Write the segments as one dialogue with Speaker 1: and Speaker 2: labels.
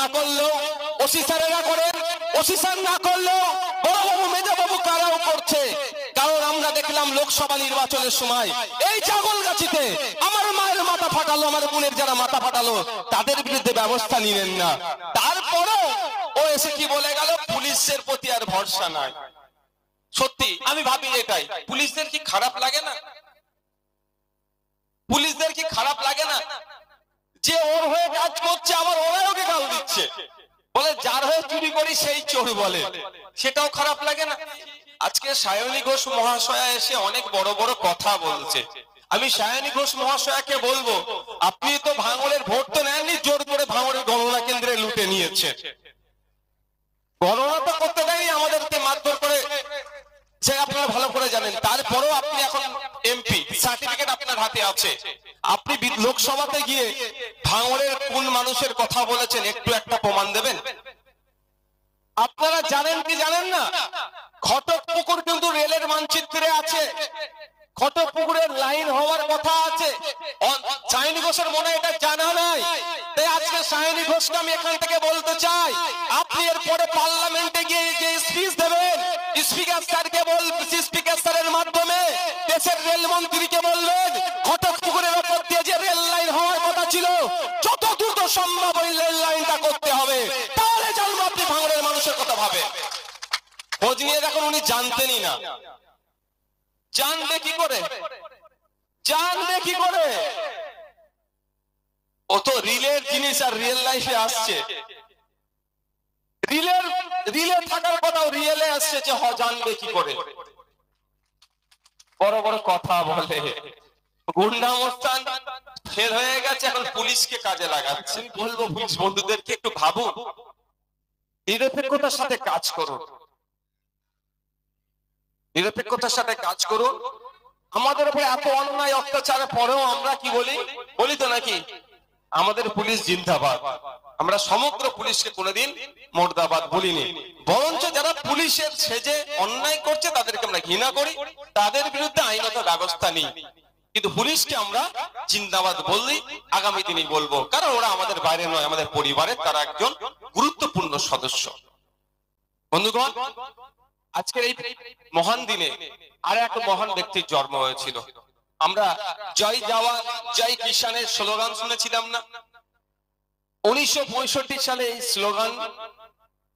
Speaker 1: না করলেও ওসি স্যারেরা করেন, ওসি স্যার না করলেও বড়বাবু মেজবাবু কারাও করছে। কারণ আমরা দেখলাম লোকসভা নির্বাচনের সময় এই ছাগলগাছিতে আমার মায়ের মাথা ফাটালো, আমার বোনের যারা মাথা ফাটালো তাদের বিরুদ্ধে ব্যবস্থা নিলেন না। তারপরেও ও এসে কি বলে গেল, পুলিশের প্রতি আর ভরসা নাই। সত্যি আমি ভাবি এটাই, পুলিশদের কি খারাপ লাগে না? পুলিশদের কি খারাপ লাগে না যে ওর হয়ে কাজ করছে, আবার ওরাই ওকে গাল দিচ্ছে, বলে যার হয়ে চুরি করি সেই চোর বলে, সেটাও খারাপ লাগে না? আজকে সায়নী ঘোষ মহাশয়া এসে অনেক বড় বড় কথা বলছে। আমি সায়নী ঘোষ মহাশয়াকে বলবো, আপনি তো ভাঙড়ের ভোট তো নেননি, জোর করে ভাঙড়ের গণনা কেন্দ্রে লুটে নিয়েছে। গণনা তো করতে দেয়নি, আমাদেরকে মারধর করে, সে আপনারা ভালো করে জানেন। তারপরেও আপনি এখন এমপি, সার্টিফিকেট আপনার হাতে আছে, আপনি লোকসভাতে গিয়ে ভাঙড়ের কোন মানুষের কথা বলেছেন একটু একটা প্রমাণ দেবেন? আপনারা জানেন কি জানেন না, ঘটকপুকুর কিন্তু রেলের মানচিত্রে আছে, ঘটকপুকুরের লাইন হওয়ার কথা আছে। সায়নী ঘোষের মনে এটা জানা নাই, তাই আজকে সায়নী ঘোষকে আমি এখান থেকে বলতে চাই, আপনি এরপরে পার্লামেন্টে গিয়ে যে স্পিচ দেবেন, স্পিকার স্যারকে স্পিকার স্যারের মাধ্যমে দেশের রেলমন্ত্রীকে বলবেন, ঘটকপুকুরের উপর দিয়ে যে রেল লাইন হওয়ার কথা ছিল যত দ্রুত সম্ভব ওই রেল লাইনটা করতে হবে, তাহলে জানবো আপনি ভাঙড়ের মানুষের কথা ভাবে। খোঁজ নিয়ে দেখুন, উনি জানতেনই না। জানবে কি করে? জানবে কি করে? ও তো রিলের জিনিস আর রিয়েল লাইফে আসছে, রিলে থাকার কথাও রিয়েলে আসছে, যে জানবে কি করে? বড় বড় কথা বলে, গুন্ডা মস্তান ফেল হয়ে গেছে, এখন পুলিশকে কাজে লাগাচ্ছে। বলবো পুলিশ বন্ধুদেরকে একটু ভাবুন, নিরপেক্ষতার সাথে কাজ করুন, নিরপেক্ষতার সাথে কাজ করুন। আমাদের উপরে এত অন্যায় অত্যাচারের পরেও আমরা কি বলি? বলি তো নাকি আমাদের পুলিশ জিন্দাবাদ। আমরা সমগ্র পুলিশকে কোনোদিন মুর্দাবাদ বলিনি, বরঞ্চ যারা পুলিশের সেজে অন্যায় করছে তাদেরকে আমরা ঘৃণা করি, তাদের বিরুদ্ধে আইনত ব্যবস্থা নিই। কিন্তু পুলিশকে আমরা জিন্দাবাদ বললি, আগামী দিনই বলবো, কারণ ওরা আমাদের বাইরে নয়, আমাদের পরিবারের তারা একজন গুরুত্বপূর্ণ সদস্য। বন্ধুগণ, আজকের এই মহান দিনে আর এক মহান ব্যক্তির জন্ম হয়েছিল। আমরা জয় জওয়ান জয় কিষানের স্লোগান শুনেছিলাম না? 1965 সালে এই স্লোগান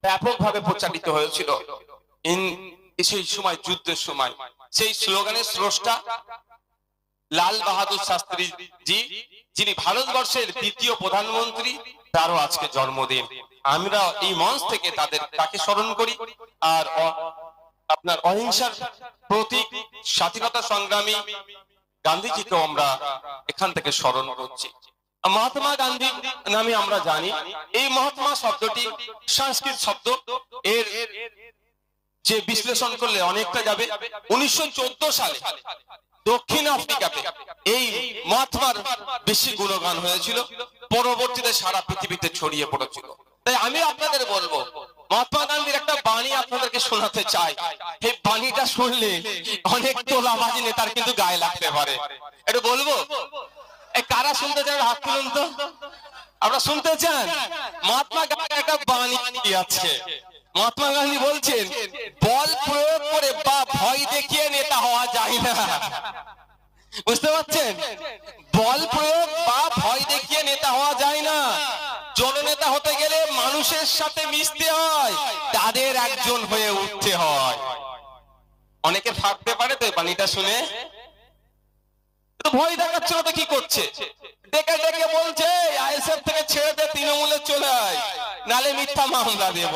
Speaker 1: ব্যাপকভাবে প্রচারিত হয়েছিল সেই সময়, যুদ্ধের সময়। সেই স্লোগানের স্রষ্টা লাল বাহাদুর শাস্ত্রী জি, যিনি ভারতবর্ষের দ্বিতীয় প্রধানমন্ত্রী, তারও আজকে জন্মদিন। আমরা এই মঞ্চ থেকে তাকে স্মরণ করি, আর আপনার অহিংসার প্রতীক স্বাধীনতা সংগ্রামী গান্ধীজিকেও আমরা এখান থেকে স্মরণ করছি। মহাত্মা গান্ধী নামে আমরা জানি, এই মহাত্মা শব্দটি সংস্কৃত শব্দ, এর যে বিশ্লেষণ করলে অনেকটা যাবে। 1914 সালে দক্ষিণ আফ্রিকাতে এই মহাত্মার বেশি গুণগান হয়েছিল, পরবর্তীতে সারা পৃথিবীতে ছড়িয়ে পড়েছিল। তাই আমি আপনাদের বলবো, মহাত্মা গান্ধীর একটা বাণী আপনাদেরকে শোনাতে চাই। এই বাণীটা শুনলে অনেক তোলাবাজি নেতার কিন্তু গায়ে লাগতে পারে। এটা বলবো, কারা শুনতে চান হাত তুলুন তো। আমরা শুনতে চান? মহাত্মা গান্ধীর একটা বাণী আছে। মহাত্মা গান্ধী বলছেন, বল প্রয়োগ করে বা ভয় দেখিয়ে নেতা হওয়া যায় না। বুঝতে পারছেন? বল প্রয়োগ বা ভয় দেখিয়ে নেতা হওয়া যায় না। জননেতা হতে গেলে মানুষের সাথে মিশতে হয়, তাদের একজন হয়ে উঠতে হয়। অনেকে ভাবতে পারে তো বাণীটা শুনে ভয় দেখাচ্ছিল তো কি করছে, ডেকে ডেকে বলছে আইএসএফ থেকে ছেড়ে দে, তৃণমূলে চলে আয়, নালে মিথ্যা মামলা দেব।